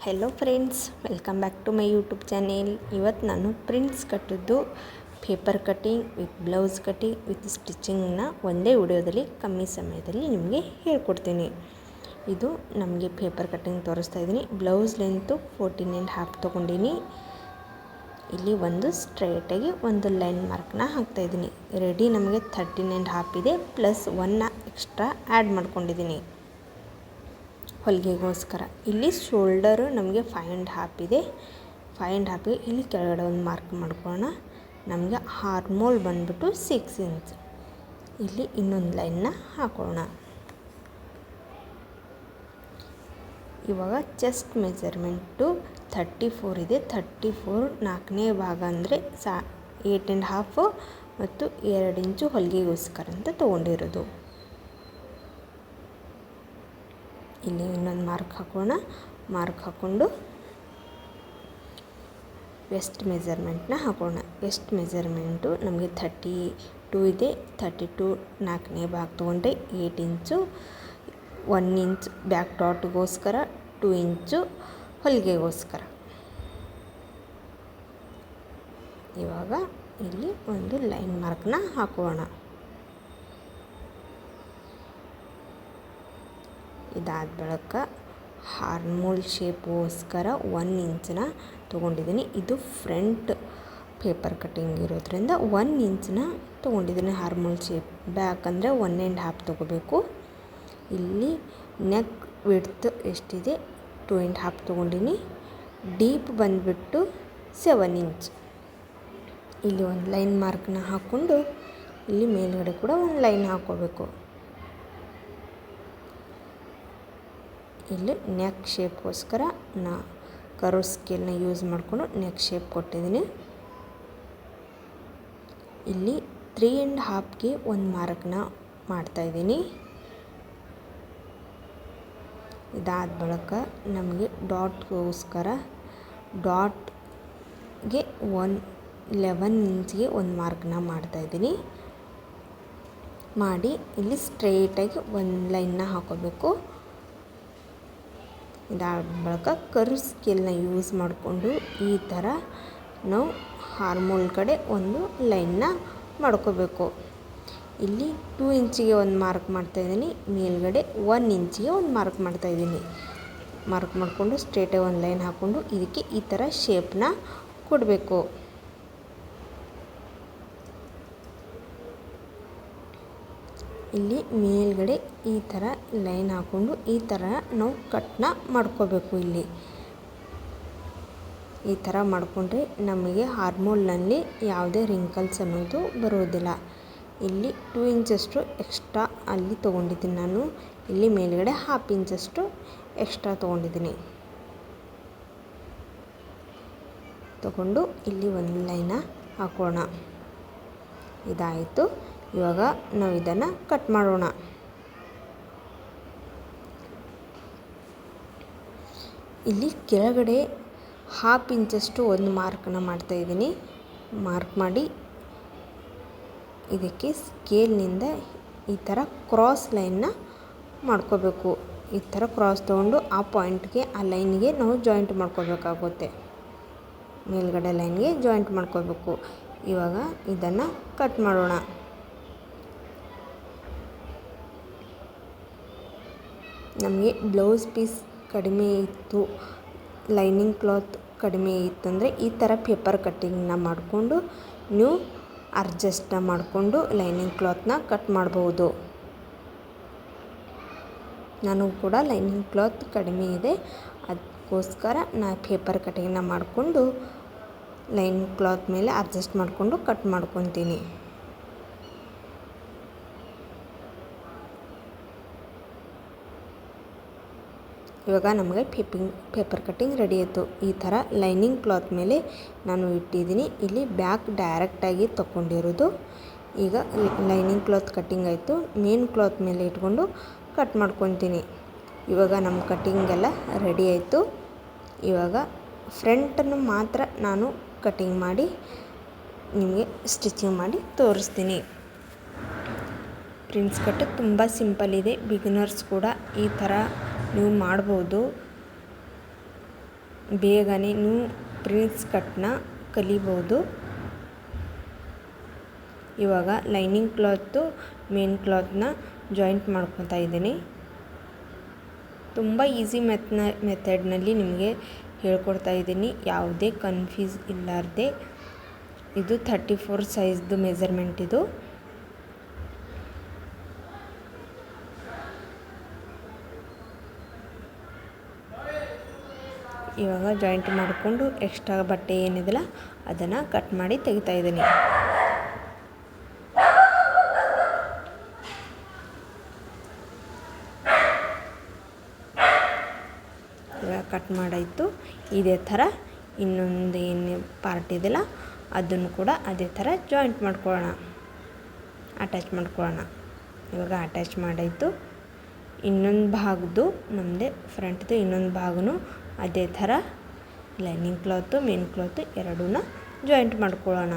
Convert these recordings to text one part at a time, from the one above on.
Hello friends, welcome back to my YouTube channel. ಇವತ್ತು ನಾನು prints ಕಟ್ಟಿದ್ದು paper cutting with blouse cutting with ಸ್ಟಿಚಿಂಗ್ನ ಒಂದೇ ವಿಡಿಯೋದಲ್ಲಿ ಕಮ್ಮಿ ಸಮಯದಲ್ಲಿ ನಿಮಗೆ ಹೇಳ್ಕೊಡ್ತೀನಿ. ಇದು ನಮಗೆ ಪೇಪರ್ ಕಟ್ಟಿಂಗ್ ತೋರಿಸ್ತಾ ಇದ್ದೀನಿ. ಬ್ಲೌಸ್ ಲೆಂತು 14.5 ತೊಗೊಂಡಿನಿ. ಇಲ್ಲಿ ಒಂದು ಸ್ಟ್ರೈಟಾಗಿ ಒಂದು ಲೈನ್ ಮಾರ್ಕ್ನ ಹಾಕ್ತಾಯಿದ್ದೀನಿ. ರೆಡಿ ನಮಗೆ 13.5 ಇದೆ, ಪ್ಲಸ್ 1 ಎಕ್ಸ್ಟ್ರಾ ಆ್ಯಡ್ ಮಾಡ್ಕೊಂಡಿದ್ದೀನಿ ಹೊಲಿಗೆಗೋಸ್ಕರ. ಇಲ್ಲಿ ಶೋಲ್ಡರು ನಮಗೆ 5.5 ಇದೆ. 5.5ಗೆ ಇಲ್ಲಿ ಕೆಳಗಡೆ ಒಂದು ಮಾರ್ಕ್ ಮಾಡ್ಕೊಳ್ಳೋಣ. ನಮಗೆ ಆರ್ಮೋಲ್ ಬಂದುಬಿಟ್ಟು 6 ಇಂಚ್. ಇಲ್ಲಿ ಇನ್ನೊಂದು ಲೈನ್ನ ಹಾಕೋಣ. ಇವಾಗ ಚೆಸ್ಟ್ ಮೆಜರ್ಮೆಂಟು 34 ಇದೆ. 34 4ನೇ ಭಾಗ ಅಂದರೆ 8.5 ಮತ್ತು 2 ಇಂಚು ಹೊಲಿಗೆಗೋಸ್ಕರ ಅಂತ ತೊಗೊಂಡಿರೋದು. ಇಲ್ಲಿ ಇನ್ನೊಂದು ಮಾರ್ಕ್ ಹಾಕೋಣ. ಮಾರ್ಕ್ ಹಾಕ್ಕೊಂಡು ವೆಸ್ಟ್ ಮೆಜರ್ಮೆಂಟ್ನ ಹಾಕೋಣ. ವೆಸ್ಟ್ ಮೆಜರ್ಮೆಂಟು ನಮಗೆ 32 ಇದೆ. 32 4ನೇ ಭಾಗ ತೊಗೊಂಡೆ. 8 ಇಂಚು, 1 ಇಂಚ್ ಬ್ಯಾಕ್ ಡಾಟ್ಗೋಸ್ಕರ, 2 ಇಂಚು ಹೊಲಿಗೆಗೋಸ್ಕರ. ಇವಾಗ ಇಲ್ಲಿ ಒಂದು ಲೈನ್ ಮಾರ್ಕ್ನ ಹಾಕೋಣ. ಇದಾದ ಬಳಿಕ ಹಾರ್ಮೋಲ್ ಶೇಪ್ಗೋಸ್ಕರ 1 ಇಂಚನ್ನ ತೊಗೊಂಡಿದ್ದೀನಿ. ಇದು ಫ್ರಂಟ್ ಪೇಪರ್ ಕಟ್ಟಿಂಗ್ ಇರೋದ್ರಿಂದ 1 ಇಂಚನ್ನ ತೊಗೊಂಡಿದ್ದೀನಿ ಹಾರ್ಮೋಲ್ ಶೇಪ್. ಬ್ಯಾಕ್ ಅಂದರೆ 1.5 ತೊಗೋಬೇಕು. ಇಲ್ಲಿ ನೆಕ್ ವಿಡ್ತ್ ಎಷ್ಟಿದೆ 2.5 ತೊಗೊಂಡಿನಿ. ಡೀಪ್ ಬಂದುಬಿಟ್ಟು 7 ಇಂಚ್. ಇಲ್ಲಿ ಒಂದು ಲೈನ್ ಮಾರ್ಕ್ನ ಹಾಕ್ಕೊಂಡು ಇಲ್ಲಿ ಮೇಲ್ಗಡೆ ಕೂಡ ಒಂದು ಲೈನ್ ಹಾಕ್ಕೋಬೇಕು. ಇಲ್ಲಿ ನೆಕ್ ಶೇಪ್ಗೋಸ್ಕರ ಕರ್ವ್ ಸ್ಕೇಲ್ನ ಯೂಸ್ ಮಾಡಿಕೊಂಡು ನೆಕ್ ಶೇಪ್ ಕೊಟ್ಟಿದ್ದೀನಿ. ಇಲ್ಲಿ 3.5ಗೆ ಒಂದು ಮಾರ್ಕ್ನ ಮಾಡ್ತಾಯಿದ್ದೀನಿ. ಇದಾದ ಬಳಿಕ ನಮಗೆ ಡಾಟ್ಗೋಸ್ಕರ ಡಾಟ್ಗೆ 11 ಇಂಚ್ಗೆ ಒಂದು ಮಾರ್ಕ್ನ ಮಾಡ್ತಾಯಿದ್ದೀನಿ. ಮಾಡಿ ಇಲ್ಲಿ ಸ್ಟ್ರೈಟಾಗಿ ಒಂದು ಲೈನ್ನ ಹಾಕೋಬೇಕು. ಇದಾದ ಬಳಿಕ ಕರ್ವ್ ಸ್ಕೇಲ್ನ ಯೂಸ್ ಮಾಡಿಕೊಂಡು ಈ ಥರ ನಾವು ಹಾರ್ಮೋಲ್ ಕಡೆ ಒಂದು ಲೈನ್ನ ಮಾಡ್ಕೋಬೇಕು. ಇಲ್ಲಿ 2 ಇಂಚಿಗೆ ಒಂದು ಮಾರ್ಕ್ ಮಾಡ್ತಾಯಿದ್ದೀನಿ. ಮೇಲ್ಗಡೆ 1 ಇಂಚಿಗೆ ಒಂದು ಮಾರ್ಕ್ ಮಾಡ್ತಾಯಿದ್ದೀನಿ. ಮಾರ್ಕ್ ಮಾಡಿಕೊಂಡು ಸ್ಟ್ರೇಟಾಗಿ ಒಂದು ಲೈನ್ ಹಾಕ್ಕೊಂಡು ಇದಕ್ಕೆ ಈ ಥರ ಶೇಪ್ನ ಕೊಡಬೇಕು. ಇಲ್ಲಿ ಮೇಲ್ಗಡೆ ಈ ಥರ ಲೈನ್ ಹಾಕ್ಕೊಂಡು ಈ ಥರ ನಾವು ಕಟ್ನ ಮಾಡ್ಕೋಬೇಕು. ಇಲ್ಲಿ ಈ ಥರ ಮಾಡಿಕೊಂಡ್ರೆ ನಮಗೆ ಹಾರ್ಮೋಲ್ನಲ್ಲಿ ಯಾವುದೇ ರಿಂಕಲ್ಸ್ ಅನ್ನೋದು ಬರೋದಿಲ್ಲ. ಇಲ್ಲಿ 2 ಇಂಚಷ್ಟು ಎಕ್ಸ್ಟ್ರಾ ಅಲ್ಲಿ ತೊಗೊಂಡಿದ್ದೀನಿ ನಾನು. ಇಲ್ಲಿ ಮೇಲ್ಗಡೆ 1/2 ಇಂಚಷ್ಟು ಎಕ್ಸ್ಟ್ರಾ ತೊಗೊಂಡಿದ್ದೀನಿ. ತಗೊಂಡು ಇಲ್ಲಿ ಒಂದು ಲೈನ ಹಾಕೋಣ. ಇದಾಯಿತು. ಇವಾಗ ನಾವು ಇದನ್ನು ಕಟ್ ಮಾಡೋಣ. ಇಲ್ಲಿ ಕೆಳಗಡೆ 1/2 ಇಂಚಷ್ಟು ಒಂದು ಮಾರ್ಕನ್ನು ಮಾಡ್ತಾಯಿದ್ದೀನಿ. ಮಾರ್ಕ್ ಮಾಡಿ ಇದಕ್ಕೆ ಸ್ಕೇಲ್ನಿಂದ ಈ ಥರ ಕ್ರಾಸ್ ಲೈನ್ನ ಮಾಡ್ಕೋಬೇಕು. ಈ ಥರ ಕ್ರಾಸ್ ತೊಗೊಂಡು ಆ ಪಾಯಿಂಟ್ಗೆ ಆ ಲೈನ್ಗೆ ನಾವು ಜಾಯಿಂಟ್ ಮಾಡ್ಕೋಬೇಕಾಗುತ್ತೆ. ಮೇಲ್ಗಡೆ ಲೈನ್ಗೆ ಜಾಯಿಂಟ್ ಮಾಡ್ಕೋಬೇಕು. ಇವಾಗ ಇದನ್ನು ಕಟ್ ಮಾಡೋಣ. ನಮಗೆ ಬ್ಲೌಸ್ ಪೀಸ್ ಕಡಿಮೆ ಇತ್ತು, ಲೈನಿಂಗ್ ಕ್ಲಾತ್ ಕಡಿಮೆ ಇತ್ತಂದರೆ ಈ ಥರ ಪೇಪರ್ ಕಟ್ಟಿಂಗ್ನ ಮಾಡಿಕೊಂಡು ನೀವು ಅಡ್ಜಸ್ಟ್ನ ಮಾಡಿಕೊಂಡು ಲೈನಿಂಗ್ ಕ್ಲಾತ್ನ ಕಟ್ ಮಾಡ್ಬೋದು. ನಾನು ಕೂಡ ಲೈನಿಂಗ್ ಕ್ಲಾತ್ ಕಡಿಮೆ ಇದೆ, ಅದಕ್ಕೋಸ್ಕರ ನಾನು ಪೇಪರ್ ಕಟ್ಟಿಂಗ್ನ ಮಾಡಿಕೊಂಡು ಲೈನಿಂಗ್ ಕ್ಲಾತ್ ಮೇಲೆ ಅಡ್ಜಸ್ಟ್ ಮಾಡಿಕೊಂಡು ಕಟ್ ಮಾಡ್ಕೊತೀನಿ. ಇವಾಗ ನಮಗೆ ಪೇಪರ್ ಕಟ್ಟಿಂಗ್ ರೆಡಿ ಆಯಿತು. ಈ ಥರ ಲೈನಿಂಗ್ ಕ್ಲಾತ್ ಮೇಲೆ ನಾನು ಇಟ್ಟಿದ್ದೀನಿ. ಇಲ್ಲಿ ಬ್ಯಾಕ್ ಡೈರೆಕ್ಟಾಗಿ ತೊಗೊಂಡಿರೋದು. ಈಗ ಲೈನಿಂಗ್ ಕ್ಲಾತ್ ಕಟ್ಟಿಂಗ್ ಆಯಿತು. ಮೇನ್ ಕ್ಲಾತ್ ಮೇಲೆ ಇಟ್ಕೊಂಡು ಕಟ್ ಮಾಡ್ಕೊತೀನಿ. ಇವಾಗ ನಮ್ಮ ಕಟ್ಟಿಂಗೆಲ್ಲ ರೆಡಿ ಆಯಿತು. ಇವಾಗ ಫ್ರಂಟನ್ನು ಮಾತ್ರ ನಾನು ಕಟ್ಟಿಂಗ್ ಮಾಡಿ ನಿಮಗೆ ಸ್ಟಿಚಿಂಗ್ ಮಾಡಿ ತೋರಿಸ್ತೀನಿ. ಪ್ರಿನ್ಸ್ ಕಟ್ ತುಂಬ ಸಿಂಪಲ್ ಇದೆ. ಬಿಗಿನರ್ಸ್ ಕೂಡ ಈ ಥರ ನೀವು ಮಾಡ್ಬೋದು. ಬೇಗನೆ ನೀವು ಪ್ರಿನ್ಸ್ ಕಟ್ನ ಕಲಿಬೋದು. ಇವಾಗ ಲೈನಿಂಗ್ ಕ್ಲಾತು ಮೇನ್ ಕ್ಲಾತ್ನ ಜಾಯಿಂಟ್ ಮಾಡ್ಕೊತಾ ಇದ್ದೀನಿ. ತುಂಬ ಈಸಿ ಮೆಥಡ್ನಲ್ಲಿ ನಿಮಗೆ ಹೇಳ್ಕೊಡ್ತಾ ಇದ್ದೀನಿ, ಯಾವುದೇ ಕನ್ಫ್ಯೂಸ್ ಇಲ್ಲಾರ್ದೆ. ಇದು 34 ಸೈಜ್ದು ಮೆಜರ್ಮೆಂಟ್ ಇದು. ಇವಾಗ ಜಾಯಿಂಟ್ ಮಾಡಿಕೊಂಡು ಎಕ್ಸ್ಟ್ರಾ ಬಟ್ಟೆ ಏನಿದೆಯಲ್ಲ ಅದನ್ನು ಕಟ್ ಮಾಡಿ ತೆಗಿತಾ ಇದ್ದೀನಿ. ಇವಾಗ ಕಟ್ ಮಾಡಾಯಿತು. ಇದೇ ಥರ ಇನ್ನೊಂದು ಏನು ಪಾರ್ಟ್ ಇದೆಯಲ್ಲ ಅದನ್ನು ಕೂಡ ಅದೇ ಥರ ಜಾಯಿಂಟ್ ಮಾಡ್ಕೊಳ್ಳೋಣ, ಅಟ್ಯಾಚ್ ಮಾಡ್ಕೊಳ್ಳೋಣ. ಇವಾಗ ಅಟ್ಯಾಚ್ ಮಾಡಾಯಿತು. ಇನ್ನೊಂದು ಭಾಗದ್ದು ನಮ್ಮದೇ ಫ್ರಂಟ್ದು ಇನ್ನೊಂದು ಭಾಗನೂ ಅದೇ ಥರ ಲೈನಿಂಗ್ ಕ್ಲಾತು ಮೇನ್ ಕ್ಲಾತು ಎರಡೂ ಜಾಯಿಂಟ್ ಮಾಡ್ಕೊಳ್ಳೋಣ.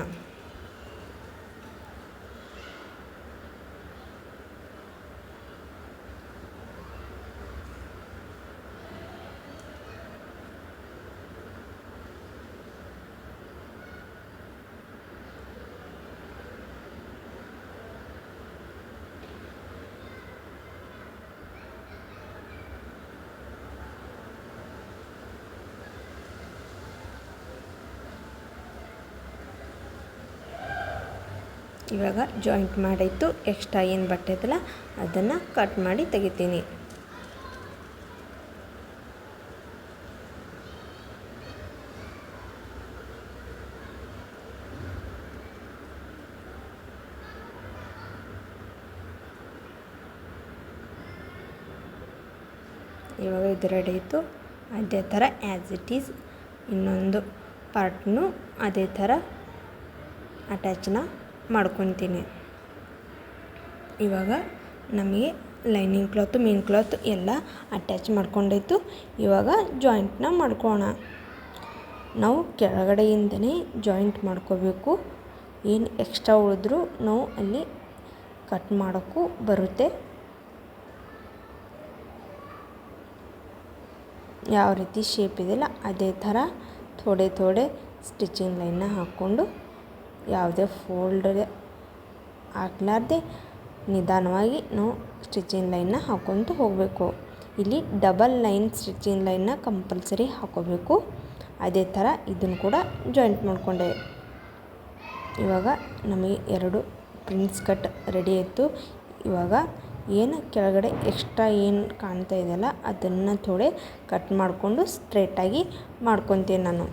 ಇವಾಗ ಜಾಯಿಂಟ್ ಮಾಡಾಯಿತು. ಎಕ್ಸ್ಟ್ರಾ ಏನು ಬಟ್ಟೆ ಇದೆಯಲ್ಲ ಅದನ್ನು ಕಟ್ ಮಾಡಿ ತೆಗಿತೀನಿ. ಇವಾಗ ಇದು ರೆಡಿ ಆಯಿತು. ಅದೇ ಥರ ಆ್ಯಸ್ ಇಟ್ ಈಸ್ ಇನ್ನೊಂದು ಪಾರ್ಟ್ನು ಅದೇ ಥರ ಅಟ್ಯಾಚ್ನ ಮಾಡ್ಕೊತೀನಿ. ಇವಾಗ ನಮಗೆ ಲೈನಿಂಗ್ ಕ್ಲಾತು ಮೇನ್ ಕ್ಲಾತ್ ಎಲ್ಲ ಅಟ್ಯಾಚ್ ಮಾಡ್ಕೊಂಡಾಯ್ತು. ಇವಾಗ ಜಾಯಿಂಟ್ನ ಮಾಡ್ಕೊಳ್ಳೋಣ. ನಾವು ಕೆಳಗಡೆಯಿಂದನೇ ಜಾಯಿಂಟ್ ಮಾಡ್ಕೋಬೇಕು. ಏನು ಎಕ್ಸ್ಟ್ರಾ ಉಳಿದ್ರೂ ನಾವು ಅಲ್ಲಿ ಕಟ್ ಮಾಡೋಕ್ಕೂ ಬರುತ್ತೆ. ಯಾವ ರೀತಿ ಶೇಪ್ ಇದೆಯಲ್ಲ ಅದೇ ಥರ ಥೋಡೆ ಸ್ಟಿಚಿಂಗ್ ಲೈನ್ನ ಹಾಕ್ಕೊಂಡು ಯಾವುದೇ ಫೋಲ್ಡ್ ಹಾಕ್ಲಾರ್ದೆ ನಿಧಾನವಾಗಿ ನಾವು ಸ್ಟಿಚಿಂಗ್ ಲೈನ್ನ ಹಾಕ್ಕೊತ ಹೋಗಬೇಕು. ಇಲ್ಲಿ ಡಬಲ್ ಲೈನ್ ಸ್ಟಿಚಿಂಗ್ ಲೈನ್ನ ಕಂಪಲ್ಸರಿ ಹಾಕ್ಕೋಬೇಕು. ಅದೇ ಥರ ಇದನ್ನು ಕೂಡ ಜಾಯಿಂಟ್ ಮಾಡಿಕೊಂಡೆ. ಇವಾಗ ನಮಗೆ 2 ಪ್ರಿನ್ಸ್ ಕಟ್ ರೆಡಿ ಆಯಿತು. ಇವಾಗ ಏನು ಕೆಳಗಡೆ ಎಕ್ಸ್ಟ್ರಾ ಏನು ಕಾಣ್ತಾ ಇದೆಯಲ್ಲ ಅದನ್ನು ಥೋಡೆ ಕಟ್ ಮಾಡಿಕೊಂಡು ಸ್ಟ್ರೇಟಾಗಿ ಮಾಡ್ಕೊತೀನಿ ನಾನು.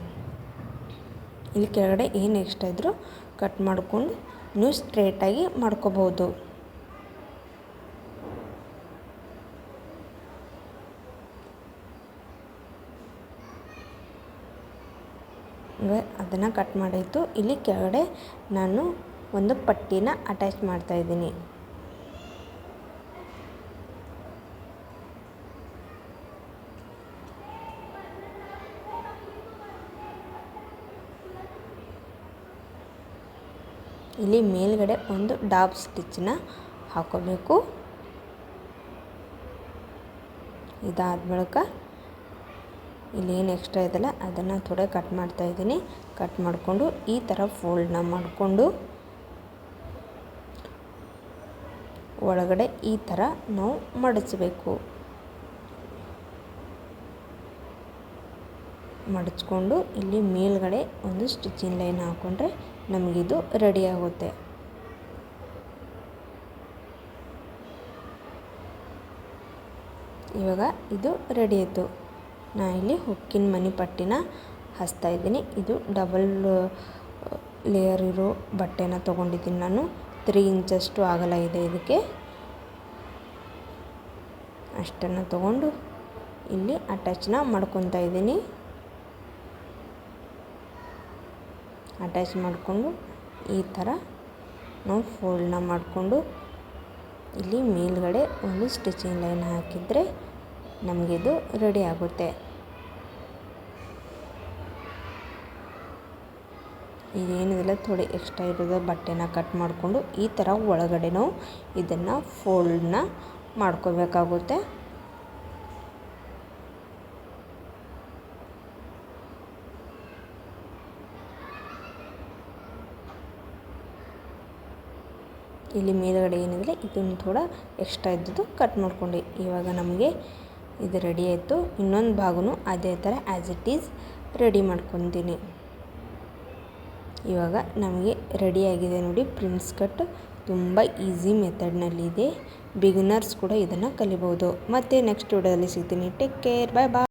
ಇಲ್ಲಿ ಕೆಳಗಡೆ ಏನು ಎಕ್ಸ್ಟ್ರಾ ಇದ್ದರೂ ಕಟ್ ಮಾಡಿಕೊಂಡು ನೀವು ಸ್ಟ್ರೇಟಾಗಿ ಮಾಡ್ಕೋಬೋದು. ಅದನ್ನು ಕಟ್ ಮಾಡಾಯಿತು. ಇಲ್ಲಿ ಕೆಳಗಡೆ ನಾನು ಒಂದು ಪಟ್ಟಿನ ಅಟ್ಯಾಚ್ ಮಾಡ್ತಾಯಿದ್ದೀನಿ. ಇಲ್ಲಿ ಮೇಲ್ಗಡೆ ಒಂದು ಡಾಬ್ ಸ್ಟಿಚ್ಚನ್ನ ಹಾಕೋಬೇಕು. ಇದಾದ ಬಳಿಕ ಇಲ್ಲಿ ಏನು ಎಕ್ಸ್ಟ್ರಾ ಇದೆಯಲ್ಲ ಅದನ್ನು ಥೋಡೆ ಕಟ್ ಮಾಡ್ತಾಯಿದ್ದೀನಿ. ಕಟ್ ಮಾಡಿಕೊಂಡು ಈ ಥರ ಫೋಲ್ಡ್ನ ಮಾಡಿಕೊಂಡು ಒಳಗಡೆ ಈ ಥರ ನಾವು ಮಡಚಬೇಕು. ಮಡಚ್ಕೊಂಡು ಇಲ್ಲಿ ಮೇಲ್ಗಡೆ ಒಂದು ಸ್ಟಿಚಿಂಗ್ ಲೈನ್ ಹಾಕ್ಕೊಂಡ್ರೆ ನಮಗಿದು ರೆಡಿ ಆಗುತ್ತೆ. ಇವಾಗ ಇದು ರೆಡಿ ಆಯಿತು. ನಾನು ಇಲ್ಲಿ ಹುಕ್ಕಿನ ಮನಿ ಪಟ್ಟಿನ ಹಚ್ತಾಯಿದ್ದೀನಿ. ಇದು ಡಬಲ್ ಲೇಯರ್ ಇರೋ ಬಟ್ಟೆನ ತೊಗೊಂಡಿದ್ದೀನಿ ನಾನು. 3 ಇಂಚಷ್ಟು ಅಗಲ ಇದೆ ಇದಕ್ಕೆ. ಅಷ್ಟನ್ನು ತೊಗೊಂಡು ಇಲ್ಲಿ ಅಟ್ಯಾಚ್ನ ಮಾಡ್ಕೊತಾ ಇದ್ದೀನಿ. ಅಟ್ಯಾಚ್ ಮಾಡಿಕೊಂಡು ಈ ಥರ ನಾವು ಫೋಲ್ಡ್ನ ಮಾಡಿಕೊಂಡು ಇಲ್ಲಿ ಮೇಲ್ಗಡೆ ಒಂದು ಸ್ಟಿಚಿಂಗ್ ಲೈನ್ ಹಾಕಿದರೆ ನಮಗಿದು ರೆಡಿ ಆಗುತ್ತೆ. ಇದೇನಿದೆಲ್ಲ ಥೋಡೆ ಎಕ್ಸ್ಟ್ರಾ ಇರೋದು ಬಟ್ಟೆನ ಕಟ್ ಮಾಡಿಕೊಂಡು ಈ ಥರ ಒಳಗಡೆ ನಾವು ಇದನ್ನು ಫೋಲ್ಡ್ನ ಮಾಡ್ಕೋಬೇಕಾಗುತ್ತೆ. ಇಲ್ಲಿ ಮೇಲುಗಡೆ ಏನಿದೆ ಇದನ್ನು ಥೋಡ ಎಕ್ಸ್ಟ್ರಾ ಇದ್ದದ್ದು ಕಟ್ ಮಾಡ್ಕೊಂಡೆ. ಇವಾಗ ನಮಗೆ ಇದು ರೆಡಿ ಆಯಿತು. ಇನ್ನೊಂದು ಭಾಗನೂ ಅದೇ ಥರ ಆ್ಯಸ್ ಇಟ್ ಈಸ್ ರೆಡಿ ಮಾಡ್ಕೊತೀನಿ. ಇವಾಗ ನಮಗೆ ರೆಡಿಯಾಗಿದೆ ನೋಡಿ ಪ್ರಿನ್ಸ್ ಕಟ್. ತುಂಬ ಈಸಿ ಮೆಥಡ್ನಲ್ಲಿದೆ. ಬಿಗಿನರ್ಸ್ ಕೂಡ ಇದನ್ನು ಕಲಿಬೋದು. ಮತ್ತು ನೆಕ್ಸ್ಟ್ ವಿಡಿಯೋದಲ್ಲಿ ಸಿಗ್ತೀನಿ. ಟೇಕ್ ಕೇರ್, ಬಾಯ್ ಬಾಯ್.